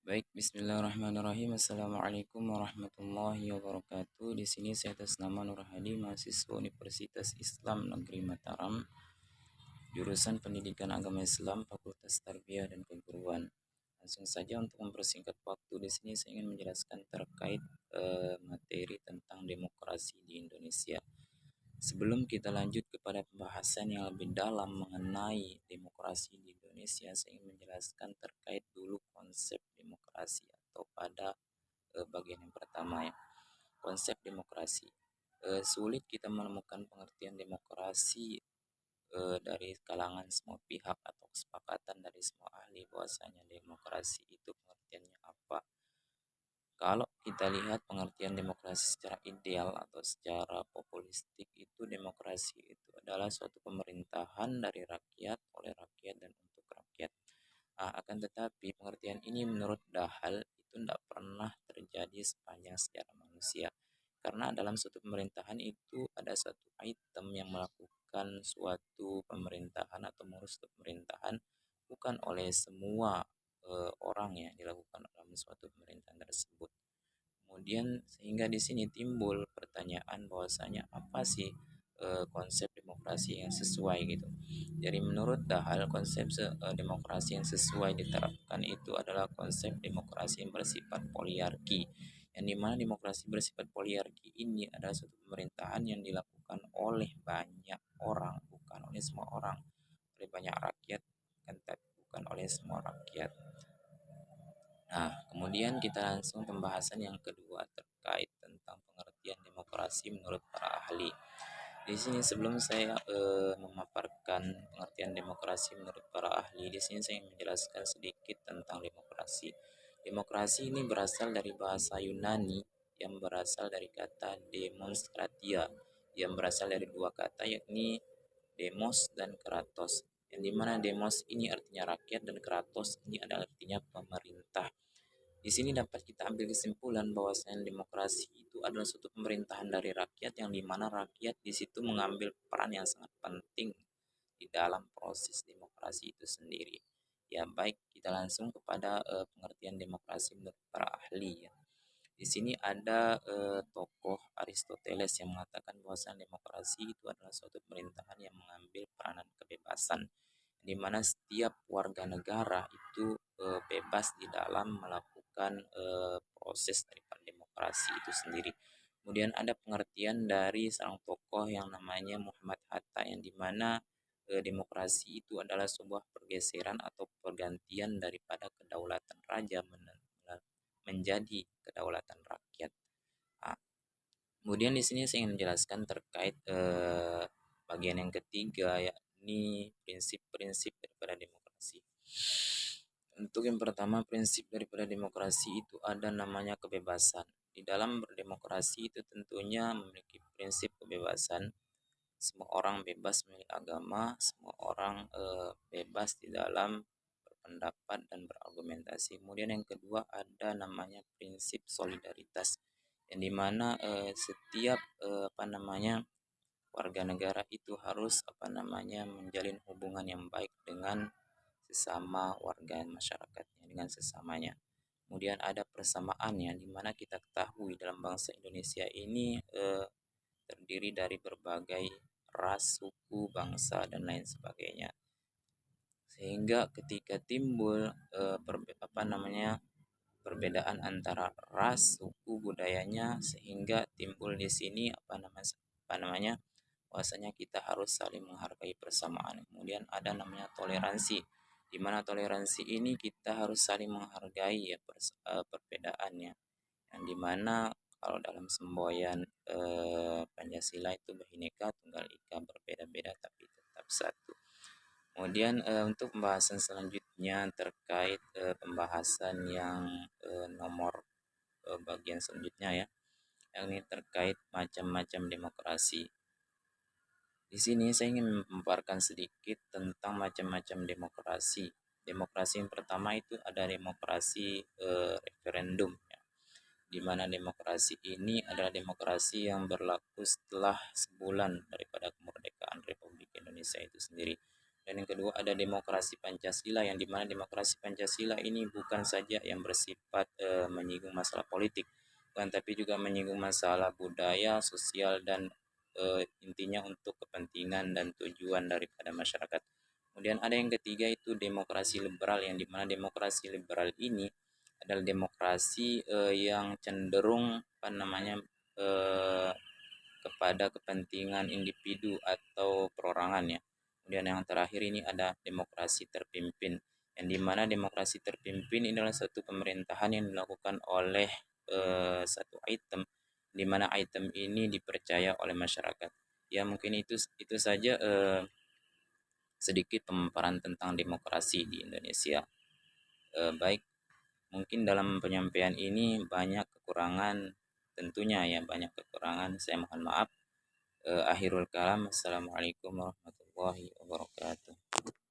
Baik, bismillahirrahmanirrahim. Assalamualaikum warahmatullahi wabarakatuh. Di sini saya atas nama Nur Hadi, mahasiswa Universitas Islam Negeri Mataram, jurusan Pendidikan Agama Islam, Fakultas Tarbiyah dan Keguruan. Langsung saja untuk mempersingkat waktu, di sini saya ingin menjelaskan terkait materi tentang demokrasi di Indonesia. Sebelum kita lanjut kepada pembahasan yang lebih dalam mengenai demokrasi di Indonesia, saya ingin menjelaskan terkait dulu konsep demokrasi atau pada bagian yang pertama ya. Konsep demokrasi. Sulit kita menemukan pengertian demokrasi dari kalangan semua pihak atau kesepakatan dari semua ahli bahwasanya demokrasi itu pengertiannya apa. Kalau kita lihat pengertian demokrasi secara ideal atau secara populistik, itu demokrasi itu adalah suatu pemerintahan dari rakyat, oleh rakyat, dan untuk rakyat. Akan tetapi pengertian ini menurut Dahal itu tidak pernah terjadi sepanjang sejarah manusia. Karena dalam suatu pemerintahan itu ada satu item yang melakukan suatu pemerintahan atau mengurus suatu pemerintahan bukan oleh semua orang yang dilakukan dalam suatu pemerintahan tersebut. Kemudian sehingga di sini timbul pertanyaan bahwasanya apa sih konsep demokrasi yang sesuai gitu. Jadi menurut Dahal konsep demokrasi yang sesuai diterapkan itu adalah konsep demokrasi yang bersifat poliarki. Yang dimana demokrasi bersifat poliarki ini adalah suatu pemerintahan yang dilakukan oleh banyak orang, bukan oleh semua orang, oleh banyak rakyat, kan, tapi bukan oleh semua rakyat. Nah, kemudian kita langsung pembahasan yang kedua terkait tentang pengertian demokrasi menurut para ahli. Di sini sebelum saya memaparkan pengertian demokrasi menurut para ahli, di sini saya ingin menjelaskan sedikit tentang demokrasi. Demokrasi ini berasal dari bahasa Yunani yang berasal dari kata demonstratia, yang berasal dari dua kata yakni demos dan kratos. Yang dimana demos ini artinya rakyat dan kratos ini adalah artinya pemerintah. Di sini dapat kita ambil kesimpulan bahwasanya demokrasi itu adalah suatu pemerintahan dari rakyat yang dimana rakyat di situ mengambil peran yang sangat penting di dalam proses demokrasi itu sendiri. Ya baik, kita langsung kepada pengertian demokrasi menurut para ahli ya. Di sini ada tokoh Aristoteles yang mengatakan bahwasanya demokrasi itu adalah suatu pemerintahan yang mengambil peranan kebebasan, di mana setiap warga negara itu bebas di dalam melakukan proses daripada demokrasi itu sendiri. Kemudian ada pengertian dari seorang tokoh yang namanya Muhammad Hatta yang dimana demokrasi itu adalah sebuah pergeseran atau pergantian daripada kedaulatan raja menjadi kedaulatan rakyat. Nah, kemudian di sini saya ingin menjelaskan terkait bagian yang ketiga yakni prinsip-prinsip daripada demokrasi. Untuk yang pertama, prinsip daripada demokrasi itu ada namanya kebebasan. Di dalam berdemokrasi itu tentunya memiliki prinsip kebebasan. Semua orang bebas memilih agama, semua orang bebas di dalam berpendapat dan berargumentasi. Kemudian yang kedua ada namanya prinsip solidaritas, yang dimana setiap warga negara itu harus menjalin hubungan yang baik dengan sesama warga masyarakatnya, dengan sesamanya. Kemudian ada persamaan yang dimana kita ketahui dalam bangsa Indonesia ini terdiri dari berbagai ras, suku, bangsa dan lain sebagainya. Sehingga ketika timbul perbedaan antara ras, suku, budayanya, sehingga timbul di sini bahwasanya kita harus saling menghargai persamaan. Kemudian ada namanya toleransi, di mana toleransi ini kita harus saling menghargai ya perbedaannya, yang dimana kalau dalam semboyan Pancasila itu Bhinneka Tunggal Ika, berbeda-beda tapi tetap satu. Kemudian untuk pembahasan selanjutnya terkait pembahasan yang nomor bagian selanjutnya ya, yang ini terkait macam-macam demokrasi. Di sini saya ingin memaparkan sedikit tentang macam-macam demokrasi. Demokrasi yang pertama itu ada demokrasi referendum ya, di mana demokrasi ini adalah demokrasi yang berlaku setelah sebulan daripada kemerdekaan Republik Indonesia itu sendiri. Dan yang kedua ada demokrasi Pancasila, yang dimana demokrasi Pancasila ini bukan saja yang bersifat menyinggung masalah politik, tapi juga menyinggung masalah budaya, sosial, dan intinya untuk kepentingan dan tujuan daripada masyarakat. Kemudian ada yang ketiga itu demokrasi liberal, yang dimana demokrasi liberal ini adalah demokrasi yang cenderung eh, kepada kepentingan individu atau perorangan ya. Kemudian yang terakhir ini ada demokrasi terpimpin, yang dimana demokrasi terpimpin ini adalah satu pemerintahan yang dilakukan oleh satu item, dimana item ini dipercaya oleh masyarakat. Ya mungkin itu saja sedikit pemaparan tentang demokrasi di Indonesia. Baik, mungkin dalam penyampaian ini banyak kekurangan, tentunya ya banyak kekurangan. Saya mohon maaf. Akhirul kalam. Assalamualaikum warahmatullahi wabarakatuh.